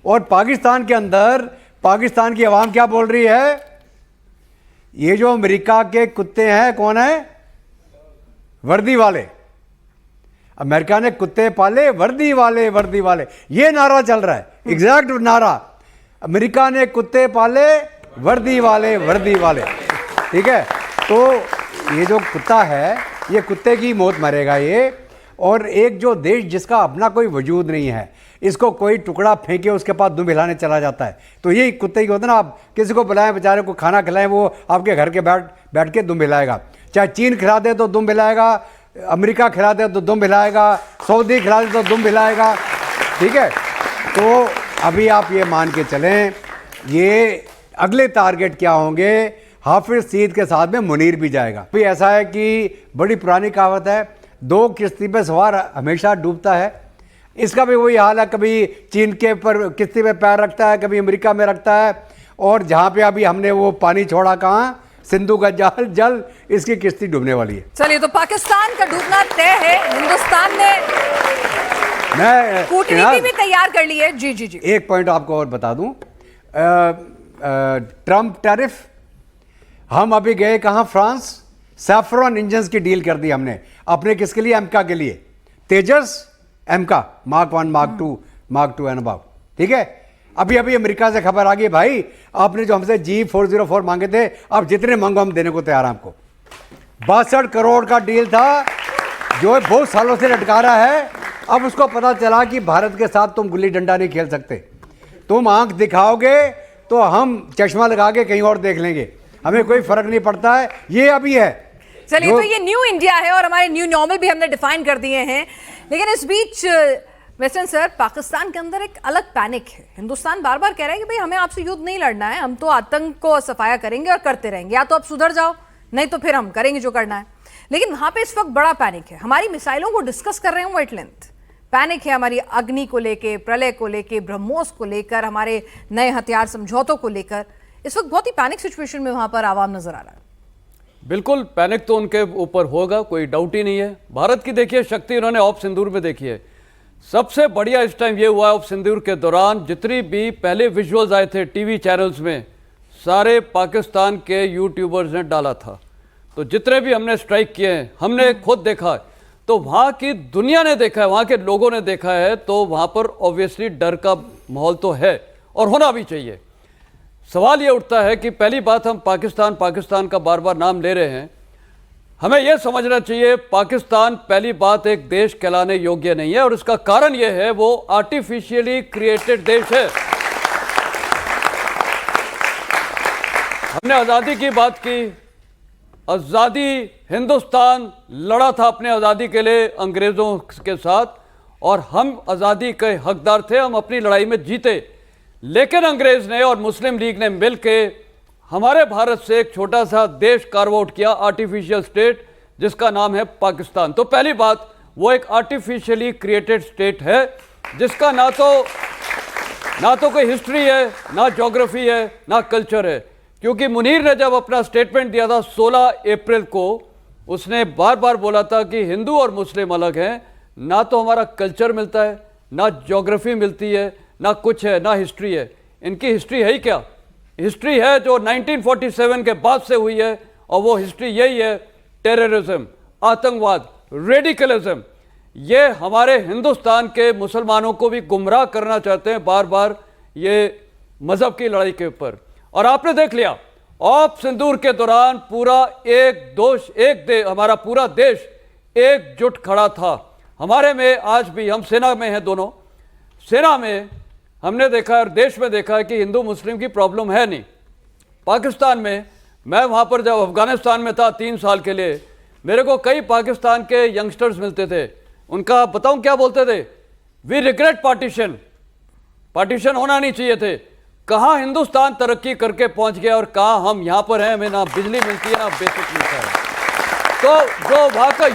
और पाकिस्तान के अंदर पाकिस्तान की आवाम क्या बोल रही है? ये जो अमेरिका के कुत्ते हैं, कौन है? वर्दी वाले। अमेरिका ने कुत्ते पाले, वर्दी वाले, वर्दी वाले, ये नारा चल रहा है, एग्जैक्ट नारा। अमेरिका ने कुत्ते पाले, वर्दी वाले, वर्दी वाले। ठीक है, तो ये जो कुत्ता है, ये कुत्ते की मौत मरेगा ये। और एक जो देश जिसका अपना कोई वजूद नहीं है, इसको कोई टुकड़ा फेंके उसके पास दुम हिलाने चला जाता है। तो यही कुत्ते की होता है ना, आप किसी को बुलाएं, बेचारे को खाना खिलाएं, वो आपके घर के बैठ के दुम हिलाएगा। चाहे चीन खिला दे तो दुम हिलाएगा, अमेरिका खिला दे तो दुम हिलाएगा, सऊदी खिला दे तो दुम हिलाएगा। ठीक है, तो अभी आप ये मान के चलें, ये अगले टारगेट क्या होंगे? हाफिज सईद के साथ में मुनीर भी जाएगा। अभी ऐसा है कि बड़ी पुरानी कहावत है, 2 किश्ती पे सवार हमेशा डूबता है। इसका भी वही हाल है, कभी चीन के पर किश्ती पे पैर रखता है, कभी अमेरिका में रखता है, और जहाँ पे अभी हमने वो पानी छोड़ा, कहाँ? सिंधु का जल, इसकी किश्ती डूबने वाली है। चलिए, तो पाकिस्तान का डूबना तय है। हिंदुस्तान ने कूटनीति भी तैयार कर ली है। जी जी जी, एक पॉइंट आपको और बता दूं, ट्रम्प टैरिफ, हम अभी गए कहाँ? फ्रांस। सैफ्रॉन इंजन्स की डील कर दी हमने अपने, किसके लिए? एमका के लिए। Tejas, AMCA, mark 1, mark 2, mark 2 and above. ठीक है, अभी अभी अमेरिका से खबर आ गई, भाई आपने जो हमसे G404 मांगे थे, अब जितने मांगो हम देने को तैयार हैं आपको। 62 करोड़ का डील था जो बहुत सालों से लटका रहा है। अब उसको पता चला कि भारत के साथ तुम गुल्ली डंडा नहीं खेल सकते, तुम आंख दिखाओगे तो हम चश्मा लगा के कहीं और देख लेंगे, हमें कोई फर्क नहीं पड़ता है। ये अभी है। चलिए, तो ये न्यू इंडिया है और हमारे न्यू नॉर्मल भी हमने डिफाइन कर दिए हैं। लेकिन इस बीच वेस्टर्न सर, पाकिस्तान के अंदर एक अलग पैनिक है। हिंदुस्तान बार बार कह रहा है कि भाई हमें आपसे युद्ध नहीं लड़ना है, हम तो आतंक को सफाया करेंगे और करते रहेंगे, या तो आप सुधर जाओ नहीं तो फिर हम करेंगे जो करना है। लेकिन वहां पे इस वक्त बड़ा पैनिक है। हमारी मिसाइलों को डिस्कस कर रहे हैं वेट लेंथ, पैनिक है हमारी अग्नि को लेके, प्रलय को लेके, ब्रह्मोस को लेकर, हमारे नए हथियार समझौतों को लेकर। इस वक्त बहुत ही पैनिक सिचुएशन में वहां पर आवाम नजर आ रहा है। बिल्कुल पैनिक तो उनके ऊपर होगा, कोई डाउट ही नहीं है। भारत की देखिए शक्ति उन्होंने ऑप सिंदूर में देखी है। सबसे बढ़िया इस टाइम ये हुआ ऑप सिंदूर के दौरान, जितनी भी पहले विजुअल्स आए थे टीवी चैनल्स में, सारे पाकिस्तान के यूट्यूबर्स ने डाला था। तो जितने भी हमने स्ट्राइक किए हैं, हमने खुद देखा है, तो वहाँ की दुनिया ने देखा है, वहाँ के लोगों ने देखा है, तो वहाँ पर ऑब्वियसली डर का माहौल तो है और होना भी चाहिए। सवाल ये उठता है कि पहली बात, हम पाकिस्तान का बार बार नाम ले रहे हैं, हमें यह समझना चाहिए पाकिस्तान पहली बात एक देश कहलाने योग्य नहीं है, और इसका कारण यह है वो आर्टिफिशियली क्रिएटेड देश है। हमने आज़ादी की बात की, आज़ादी, हिंदुस्तान लड़ा था अपने आज़ादी के लिए अंग्रेज़ों के साथ, और हम आज़ादी के हकदार थे, हम अपनी लड़ाई में जीते। लेकिन अंग्रेज़ ने और मुस्लिम लीग ने मिलकर हमारे भारत से एक छोटा सा देश कार्व आउट किया, आर्टिफिशियल स्टेट, जिसका नाम है पाकिस्तान। तो पहली बात, वो एक आर्टिफिशियली क्रिएटेड स्टेट है, जिसका ना तो कोई हिस्ट्री है, ना ज्योग्राफी है, ना कल्चर है। क्योंकि मुनीर ने जब अपना स्टेटमेंट दिया था 16 अप्रैल को, उसने बार बार बोला था कि हिंदू और मुस्लिम अलग हैं, ना तो हमारा कल्चर मिलता है, ना ज्योग्राफी मिलती है, ना कुछ है, ना हिस्ट्री है। इनकी हिस्ट्री है ही क्या? हिस्ट्री है जो 1947 के बाद से हुई है, और वो हिस्ट्री यही है, टेररिज्म, आतंकवाद, रेडिकलिज्म। ये हमारे हिंदुस्तान के मुसलमानों को भी गुमराह करना चाहते हैं बार बार, ये मजहब की लड़ाई के ऊपर। और आपने देख लिया ऑप सिंदूर के दौरान पूरा हमारा पूरा देश एकजुट खड़ा था। हमारे में आज भी, हम सेना में हैं दोनों, सेना में हमने देखा और देश में देखा है कि हिंदू मुस्लिम की प्रॉब्लम है नहीं। पाकिस्तान में, मैं वहाँ पर जब अफगानिस्तान में था 3 साल के लिए, मेरे को कई पाकिस्तान के यंगस्टर्स मिलते थे। उनका बताऊं क्या बोलते थे? वी रिग्रेट पार्टीशन होना नहीं चाहिए थे। कहाँ हिंदुस्तान तरक्की करके पहुँच गया और कहाँ हम यहाँ पर हैं, हमें ना बिजली मिलती है, ना बेसिक मिलता है। तो जो वहाँ का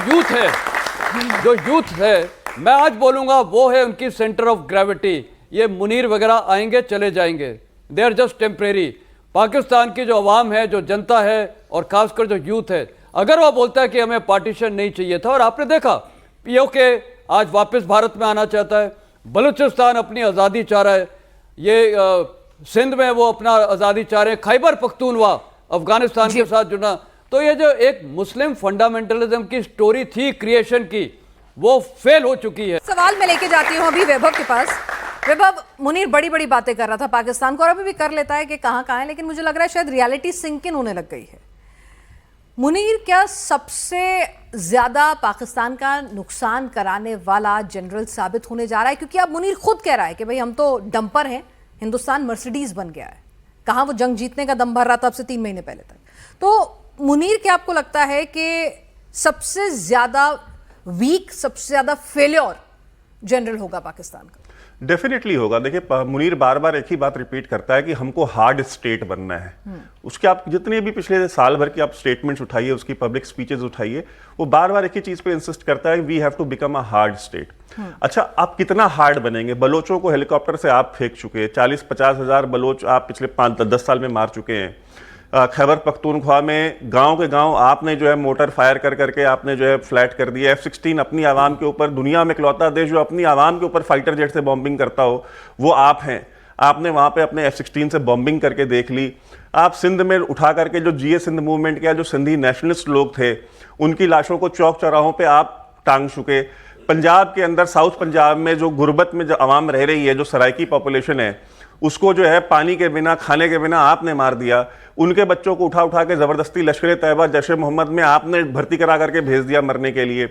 यूथ है, मैं आज बोलूँगा वो है उनकी सेंटर ऑफ ग्रेविटी। ये मुनीर वगैरह आएंगे चले जाएंगे, they are just temporary. Pakistan की जो अवाम है, जो जनता है, और खासकर जो यूथ है, अगर वो बोलता है कि हमें पार्टीशन नहीं चाहिए था, और आपने देखा पीओके आज वापस भारत में आना चाहता है, बलूचिस्तान अपनी आज़ादी चाह रहा है, ये सिंध में वो अपना आज़ादी चाह रहे हैं, खैबर पख्तूनवा अफगानिस्तान के साथ जुड़ना। तो ये जो एक मुस्लिम फंडामेंटलिज्म की स्टोरी थी क्रिएशन की, वो फेल हो चुकी है। सवाल मैं लेके जाती हूँ अभी वैभव के पास। वैभव, मुनीर बड़ी बड़ी बातें कर रहा था पाकिस्तान को, और अभी भी कर लेता है कि कहाँ है, लेकिन मुझे लग रहा है शायद रियलिटी सिंक इन होने लग गई है। मुनीर क्या सबसे ज्यादा पाकिस्तान का नुकसान कराने वाला जनरल साबित होने जा रहा है? क्योंकि अब मुनीर खुद कह रहा है कि भाई हम तो डंपर हैं, हिंदुस्तान मर्सिडीज बन गया है। कहाँ वो जंग जीतने का दम भर रहा था अब से 3 महीने पहले तक। तो मुनीर, क्या आपको लगता है कि सबसे ज्यादा वीक, सबसे ज्यादा फेल्योर जनरल होगा पाकिस्तान का? डेफिनेटली होगा। देखिए, मुनीर बार बार एक ही बात रिपीट करता है कि हमको हार्ड स्टेट बनना है। उसके आप जितने भी पिछले साल भर की आप स्टेटमेंट्स उठाइए, उसकी पब्लिक स्पीचेस उठाइए, वो बार बार एक ही चीज पे इंसिस्ट करता है, we have to become a hard state. अच्छा, आप कितना हार्ड बनेंगे? बलोचों को हेलीकॉप्टर से आप फेंक चुके हैं, 40-50 हजार बलोच आप पिछले 5-10 साल में मार चुके हैं। खैबर पख्तूनख्वा में गांव के गांव आपने जो है मोटर फायर कर करके आपने जो है फ्लैट कर दिया। F-16 अपनी आवाम के ऊपर, दुनिया में इकलौता देश जो अपनी आवाम के ऊपर फाइटर जेट से बॉम्बिंग करता हो, वो आप हैं। आपने वहां पे अपने F-16 से बॉम्बिंग करके देख ली। आप सिंध में उठा करके जो GA सिंध मूवमेंट के जो सिंधी नेशनलिस्ट लोग थे, उनकी लाशों को चौक चौराहों पर आप टांग चुके। पंजाब के अंदर, साउथ पंजाब में जो गुर्बत में जो आवाम रह रही है, जो सराइकी पॉपुलेशन है, उसको जो है पानी के बिना, खाने के बिना आपने मार दिया। उनके बच्चों को उठा उठा के जबरदस्ती लश्कर तैयबा, जैश ए मोहम्मद में आपने भर्ती करा करके भेज दिया मरने के लिए।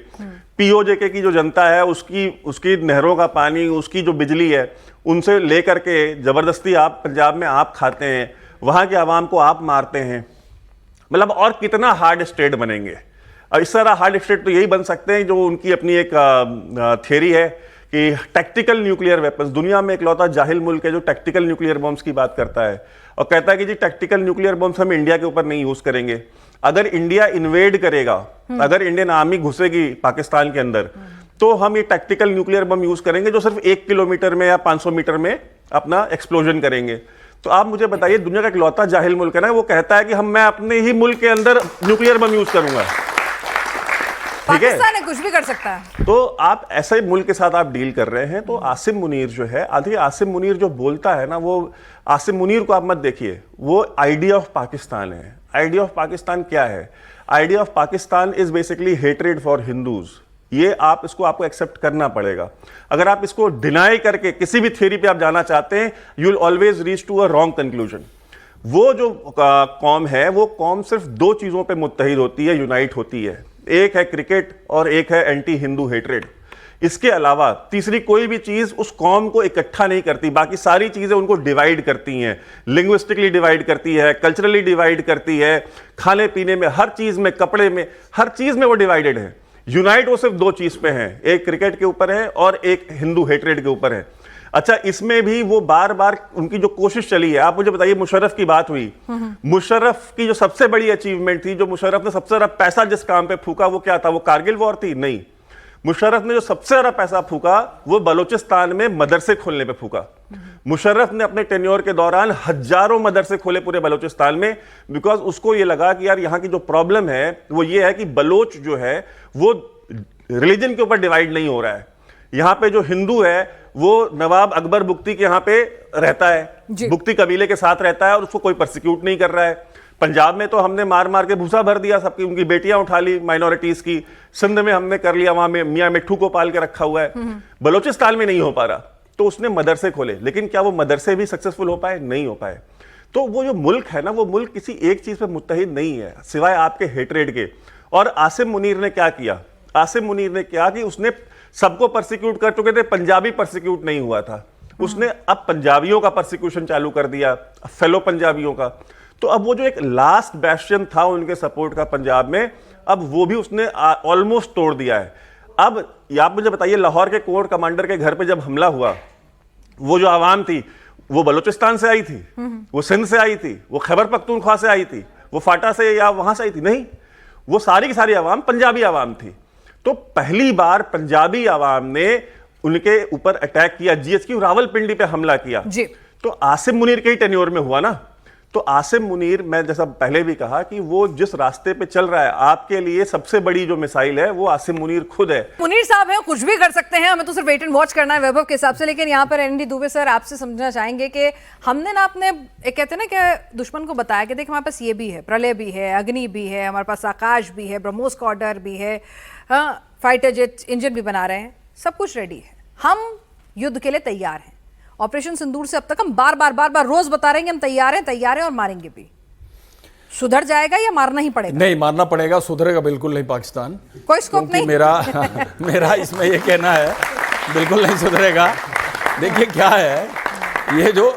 पीओजेके की जो जनता है उसकी नहरों का पानी, उसकी जो बिजली है, उनसे लेकर के जबरदस्ती आप पंजाब में आप खाते हैं, वहां के आवाम को आप मारते हैं। मतलब और कितना हार्ड स्टेट बनेंगे? और इस तरह हार्ड स्टेट तो यही बन सकते हैं जो उनकी अपनी एक थियरी है कि टैक्टिकल न्यूक्लियर वेपन्स। दुनिया में इकलौता जाहिल मुल्क है जो टैक्टिकल न्यूक्लियर बॉम्ब्स की बात करता है और कहता है कि जी टैक्टिकल न्यूक्लियर बॉम्ब्स हम इंडिया के ऊपर नहीं यूज करेंगे। अगर इंडिया इन्वेड करेगा, अगर इंडियन आर्मी घुसेगी पाकिस्तान के अंदर, तो हम ये टैक्टिकल न्यूक्लियर बम यूज करेंगे जो सिर्फ 1 किलोमीटर में या 500 मीटर में अपना एक्सप्लोजन करेंगे। तो आप मुझे बताइए, दुनिया का इकलौता जाहिल मुल्क है ना, वो कहता है कि मैं अपने ही मुल्क के अंदर न्यूक्लियर बम यूज करूंगा। पाकिस्तान कुछ भी कर सकता है। तो आप ऐसे मुल्क के साथ आप डील कर रहे हैं। तो आसिम मुनीर जो है, आसिम मुनीर जो बोलता है ना, वो आसिम मुनीर को आप मत देखिए, वो आइडिया ऑफ पाकिस्तान है। आइडिया ऑफ पाकिस्तान क्या है? Idea of Pakistan is basically hatred for Hindus. ये आपको एक्सेप्ट करना पड़ेगा। अगर आप इसको डिनाई करके किसी भी थ्योरी पे आप जाना चाहते हैं, you will always reach to a wrong conclusion. वो जो कौम है, वो कौम सिर्फ 2 चीजों पे मुत्तहिद होती है, यूनाइट होती है। एक है क्रिकेट और एक है एंटी हिंदू हेट्रेड। इसके अलावा तीसरी कोई भी चीज उस कौम को इकट्ठा नहीं करती। बाकी सारी चीजें उनको डिवाइड करती हैं, लिंग्विस्टिकली डिवाइड करती है, कल्चरली डिवाइड करती है, खाने पीने में, हर चीज में, कपड़े में, हर चीज में वो डिवाइडेड है। यूनाइट वो सिर्फ 2 चीज पे हैं, एक क्रिकेट के ऊपर है और एक हिंदू हेट्रेड के ऊपर है। अच्छा, इसमें भी वो बार बार उनकी जो कोशिश चली है, आप मुझे बताइए, मुशर्रफ की बात हुई, मुशर्रफ की जो सबसे बड़ी अचीवमेंट थी, जो मुशर्रफ ने सबसे ज्यादा पैसा जिस काम पे फूका, वो क्या था? वो कारगिल वॉर थी? नहीं। मुशर्रफ ने जो सबसे ज्यादा पैसा फूका वो बलोचिस्तान में मदरसे खोलने पे फूका। मुशर्रफ ने अपने टेन्योर के दौरान हजारों मदरसे खोले पूरे बलोचिस्तान में, बिकॉज उसको ये लगा कि यार यहाँ की जो प्रॉब्लम है वो ये है कि बलोच जो है वो रिलीजन के ऊपर डिवाइड नहीं हो रहा है। यहाँ पे जो हिंदू है वो नवाब अकबर बुख्ती के यहाँ पे रहता है, बुख्ती कबीले के साथ रहता है और उसको कोई परसिक्यूट नहीं कर रहा है। पंजाब में तो हमने मार मार के भूसा भर दिया, सबकी उनकी बेटियां उठा ली माइनॉरिटीज की। सिंध में हमने कर लिया, वहां में मियां मिट्ठू को पाल के रखा हुआ है। बलोचिस्तान में नहीं हो पा रहा, तो उसने मदरसे खोले। लेकिन क्या वो मदरसे भी सक्सेसफुल हो पाए? नहीं हो पाए। तो वो जो मुल्क है ना, वो मुल्क किसी एक चीज पे मुत्तहिद नहीं है सिवाय आपके हेट्रेड के। और आसिम मुनीर ने क्या किया? आसिम मुनीर ने क्या कि उसने सबको परसिक्यूट कर चुके थे, पंजाबी परसिक्यूट नहीं हुआ था, उसने अब पंजाबियों का परसिक्यूशन चालू कर दिया, फेलो पंजाबियों का। तो अब वो जो एक लास्ट बैस्टियन था उनके सपोर्ट का पंजाब में, अब वो भी उसने ऑलमोस्ट तोड़ दिया है। अब आप मुझे बताइए, लाहौर के कोर कमांडर के घर पे जब हमला हुआ, वो जो आवाम थी वो बलूचिस्तान से आई थी, वो सिंध से आई थी, वो खैबर पख्तूनख्वा से आई थी, वो फाटा से या वहां से आई थी? नहीं, वो सारी की सारी आवाम पंजाबी आवाम थी। तो पहली बार पंजाबी आवाम ने उनके ऊपर अटैक किया, जीएचक्यू रावलपिंडी पे हमला किया जी। तो आसिम मुनीर के ही टेन्योर में हुआ ना। तो आसिम मुनीर, मैं जैसा पहले भी कहा कि वो जिस रास्ते पे चल रहा है, आपके लिए सबसे बड़ी जो मिसाइल है वो आसिम मुनीर खुद है। मुनीर साहब हैं, कुछ भी कर सकते हैं, हमें तो सिर्फ वेट एंड वॉच करना है वैभव के हिसाब से। लेकिन यहाँ पर एनडी दुबे सर आपसे समझना चाहेंगे कि हमने ना अपने एक कहते हैं ना कि दुश्मन को बताया कि देख हमारे पास ये भी है, प्रलय भी है, अग्नि भी है, हमारे पास आकाश भी है, ब्रह्मोस कॉर्डर भी है, हाँ, फाइटर जेट इंजन भी बना रहे हैं, सब कुछ रेडी है, हम युद्ध के लिए तैयार हैं। ऑपरेशन सिंदूर से अब तक हम बार बार रोज बता रहे हैं हम तैयार हैं और मारेंगे भी। सुधर जाएगा या मारना ही पड़ेगा? नहीं, मारना पड़ेगा, सुधरेगा बिल्कुल नहीं पाकिस्तान। कोई स्कोप नहीं? मेरा इसमें ये कहना है बिल्कुल नहीं सुधरेगा। देखिए क्या है, ये जो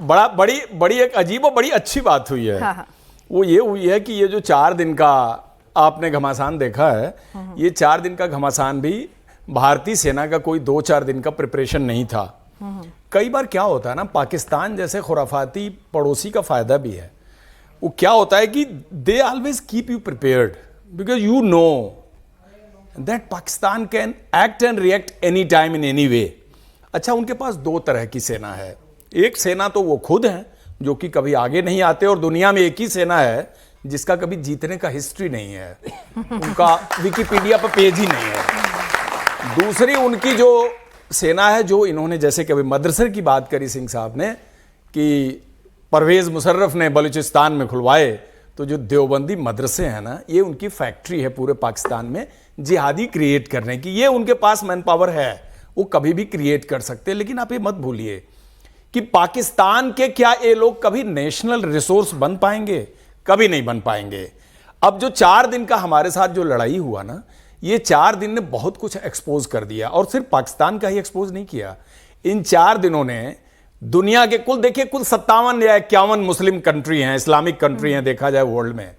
बड़ी एक अजीब और बड़ी अच्छी बात हुई है, हाँ। वो ये हुई है कि ये जो 4 दिन का आपने घमासान देखा है, ये 4 दिन का घमासान भी भारतीय सेना का कोई 2-4 दिन का प्रिपरेशन नहीं था। कई बार क्या होता है ना, पाकिस्तान जैसे खुराफाती पड़ोसी का फायदा भी है। वो क्या होता है कि they always keep you prepared because you know that Pakistan can act and react any time in any way. अच्छा, उनके पास 2 तरह की सेना है। एक सेना तो वो खुद है जो कि कभी आगे नहीं आते, और दुनिया में एक ही सेना है जिसका कभी जीतने का हिस्ट्री नहीं है, उनका विकिपीडिया पर पेज ही नहीं है। दूसरी उनकी जो सेना है, जो इन्होंने जैसे कभी मदरसे की बात करी सिंह साहब ने कि परवेज मुशर्रफ ने बलूचिस्तान में खुलवाए, तो जो देवबंदी मदरसे हैं ना, ये उनकी फैक्ट्री है पूरे पाकिस्तान में जिहादी क्रिएट करने की। ये उनके पास मैन पावर है, वो कभी भी क्रिएट कर सकते हैं। लेकिन आप ये मत भूलिए कि पाकिस्तान के क्या ये लोग कभी नेशनल रिसोर्स बन पाएंगे? कभी नहीं बन पाएंगे। अब जो 4 दिन का हमारे साथ जो लड़ाई हुआ ना, ये 4 दिन ने बहुत कुछ एक्सपोज कर दिया, और सिर्फ पाकिस्तान का ही एक्सपोज नहीं किया। इन 4 दिनों ने दुनिया के कुल देखिए, कुल 57 या 51 मुस्लिम कंट्री हैं, इस्लामिक कंट्री हैं देखा जाए वर्ल्ड में।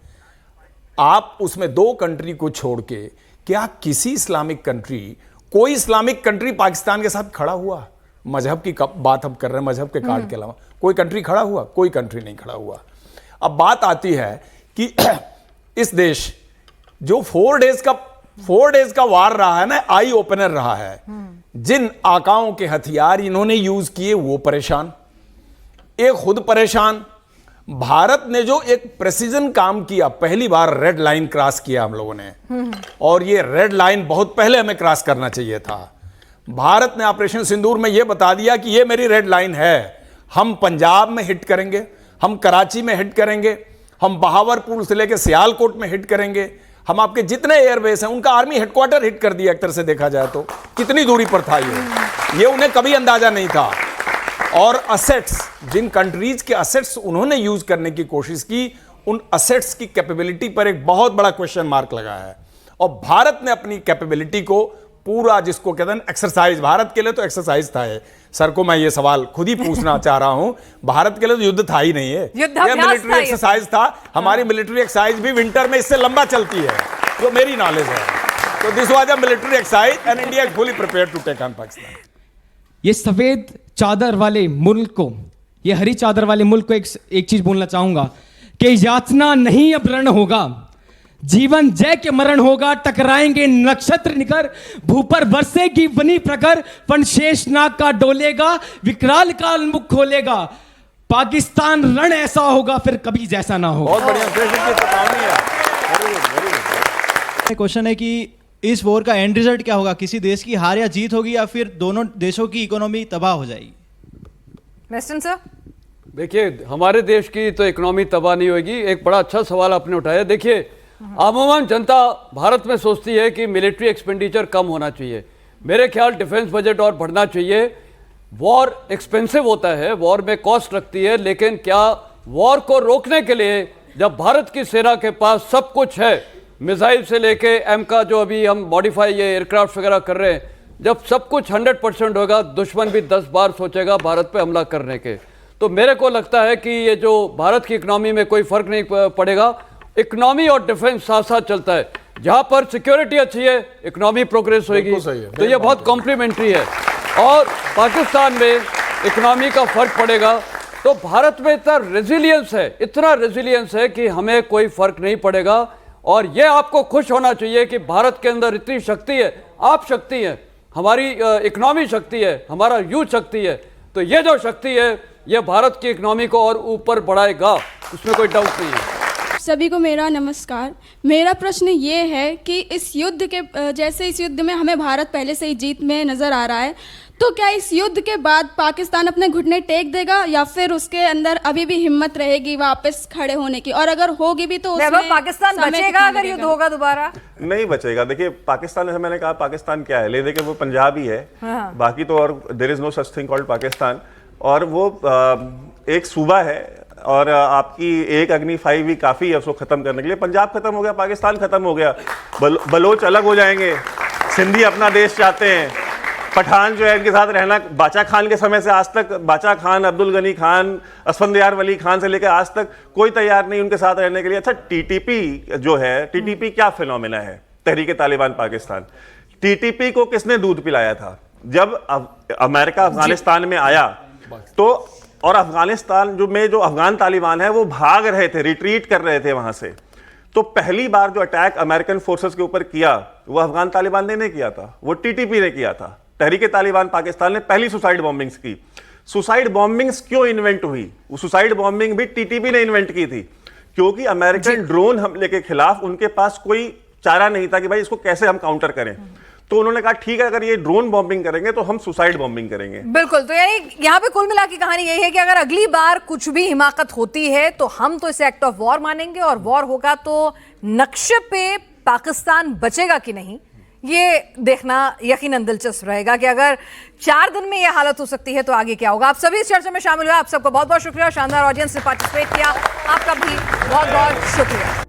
आप उसमें 2 कंट्री को छोड़ के क्या किसी इस्लामिक कंट्री, कोई इस्लामिक कंट्री पाकिस्तान के साथ खड़ा हुआ? मजहब की बात हम कर रहे हैं, मजहब के कार्ड के अलावा कोई कंट्री खड़ा हुआ? कोई कंट्री नहीं खड़ा हुआ। अब बात आती है कि इस देश जो 4 डेज का वार रहा है ना, आई ओपनर रहा है। जिन आकाओं के हथियार इन्होंने यूज किए वो परेशान, एक खुद परेशान। भारत ने जो एक प्रेसिजन काम किया, पहली बार रेड लाइन क्रॉस किया हम लोगों ने, और ये रेड लाइन बहुत पहले हमें क्रॉस करना चाहिए था। भारत ने ऑपरेशन सिंदूर में यह बता दिया कि ये मेरी रेड लाइन है। हम पंजाब में हिट करेंगे, हम कराची में हिट करेंगे, हम बहावलपुर से लेकर सियालकोट में हिट करेंगे, हम आपके जितने एयरबेस हैं उनका आर्मी हेडक्वार्टर हिट कर दिया। एक तरह से देखा जाए तो कितनी दूरी पर था ये उन्हें कभी अंदाजा नहीं था। और असेट्स, जिन कंट्रीज के असेट्स उन्होंने यूज करने की कोशिश की, उन असेट्स की कैपेबिलिटी पर एक बहुत बड़ा क्वेश्चन मार्क लगा है। और भारत ने अपनी कैपेबिलिटी को पूरा, जिसको कहते हैं एक्सरसाइज, भारत के लिए तो एक्सरसाइज था ये। सर को मैं ये सवाल खुद ही पूछना चाह रहा हूं, भारत के लिए तो युद्ध था ही नहीं है, ये मिलिट्री एक्सरसाइज था। हमारी मिलिट्री एक्सरसाइज भी विंटर में इससे लंबा चलती है, जो मेरी नॉलेज है। तो this was a military exercise and India is fully prepared to take on Pakistan. ये सफेद चादर वाले मुल्क को, ये हरी चादर वाले मुल्क को एक चीज बोलना चाहूंगा कि यातना नहीं अब रण होगा, जीवन जय के मरण होगा। टकराएंगे नक्षत्र निकर, भूपर बरसेगी बनी प्रखर, पण शेषनाग का डोलेगा, विकराल काल मुख खोलेगा। पाकिस्तान रण ऐसा होगा फिर कभी जैसा ना होगा। बहुत बढ़िया चेतावनी है। क्वेश्चन है कि इस वॉर का एंड रिजल्ट क्या होगा? किसी देश की हार या जीत होगी, या फिर दोनों देशों की इकोनॉमी तबाह हो जाएगी? वेस्टर्न सर, देखिए, हमारे देश की तो इकोनॉमी तबाह नहीं होगी। एक बड़ा अच्छा सवाल आपने उठाया। देखिए, अमूमन जनता भारत में सोचती है कि मिलिट्री एक्सपेंडिचर कम होना चाहिए। मेरे ख्याल डिफेंस बजट और बढ़ना चाहिए। वॉर एक्सपेंसिव होता है, वॉर में कॉस्ट लगती है, लेकिन क्या वॉर को रोकने के लिए जब भारत की सेना के पास सब कुछ है, मिसाइल से लेके एम का जो अभी हम मॉडिफाई ये एयरक्राफ्ट वगैरह कर रहे हैं, जब सब कुछ 100% होगा, दुश्मन भी 10 बार सोचेगा भारत पे हमला करने के। तो मेरे को लगता है कि ये जो भारत की इकोनॉमी में कोई फर्क नहीं पड़ेगा। इकोनॉमी और डिफेंस साथ साथ चलता है। जहां पर सिक्योरिटी अच्छी है, इकोनॉमी प्रोग्रेस होगी। तो ये बहुत कॉम्प्लीमेंट्री है। और पाकिस्तान में इकोनॉमी का फर्क पड़ेगा तो भारत में इतना रेजिलियंस है कि हमें कोई फर्क नहीं पड़ेगा। और ये आपको खुश होना चाहिए कि भारत के अंदर इतनी शक्ति है। आप शक्ति है, हमारी इकोनॉमी शक्ति है, हमारा यूथ शक्ति है। तो ये जो शक्ति है, ये भारत की इकोनॉमी को और ऊपर बढ़ाएगा, उसमें कोई डाउट नहीं है। सभी को मेरा नमस्कार। मेरा प्रश्न ये है कि इस युद्ध के जैसे इस युद्ध में हमें भारत पहले से ही जीत में नज़र आ रहा है, तो क्या इस युद्ध के बाद पाकिस्तान अपने घुटने टेक देगा, या फिर उसके अंदर अभी भी हिम्मत रहेगी वापस खड़े होने की? और अगर होगी भी तो उसमें पाकिस्तान बचेगा अगर युद्ध होगा दोबारा? नहीं बचेगा। देखिए, पाकिस्तान, जैसे मैंने कहा, पाकिस्तान क्या है, ले देखिए वो पंजाब ही है। बाकी तो और there is no such thing called Pakistan. और वो एक सूबा है, और आपकी एक अग्नि 5 भी काफ़ी है उसको ख़त्म करने के लिए। पंजाब खत्म हो गया, पाकिस्तान खत्म हो गया, बलोच अलग हो जाएंगे, सिंधी अपना देश चाहते हैं, पठान जो है इनके साथ रहना। बाचा खान के समय से आज तक, बाचा खान, अब्दुल गनी खान, असफंदियार वली खान से लेकर आज तक कोई तैयार नहीं उनके साथ रहने के लिए। अच्छा, टीटीपी जो है, टीटीपी क्या फिनोमेना है? तहरीक तालिबान पाकिस्तान। टीटीपी को किसने दूध पिलाया था? जब अमेरिका अफगानिस्तान में आया तो, और अफगानिस्तान जो अफगान तालिबान है वो भाग रहे थे, रिट्रीट कर रहे थे वहां से। तो पहली बार जो अटैक अमेरिकन फोर्सेस के ऊपर किया वो अफगान तालिबान ने नहीं किया था, वो टीटीपी ने किया था। तहरीक तालिबान पाकिस्तान ने पहली सुसाइड बॉम्बिंग्स की। सुसाइड बॉम्बिंग्स क्यों इन्वेंट हुई? वो सुसाइड बॉम्बिंग भी टीटीपी ने इन्वेंट की थी, क्योंकि अमेरिकन ड्रोन हमले के खिलाफ उनके पास कोई चारा नहीं था कि भाई इसको कैसे हम काउंटर करें। तो उन्होंने कहा ठीक है, अगर ये ड्रोन बॉम्बिंग करेंगे तो हम सुसाइड बॉम्बिंग करेंगे। बिल्कुल। तो यानी यहाँ पे कुल मिला की कहानी यही है कि अगर अगली बार कुछ भी हिमाकत होती है तो हम तो इसे एक्ट ऑफ वॉर मानेंगे, और वॉर होगा तो नक्शे पे पाकिस्तान बचेगा कि नहीं ये देखना यकीनन दिलचस्प रहेगा कि अगर 4 दिन में यह हालत हो सकती है तो आगे क्या होगा। आप सभी इस चर्चा में शामिल हुए, आप सबको बहुत बहुत शुक्रिया। शानदार ऑडियंस ने पार्टिसिपेट किया, आपका भी बहुत बहुत शुक्रिया।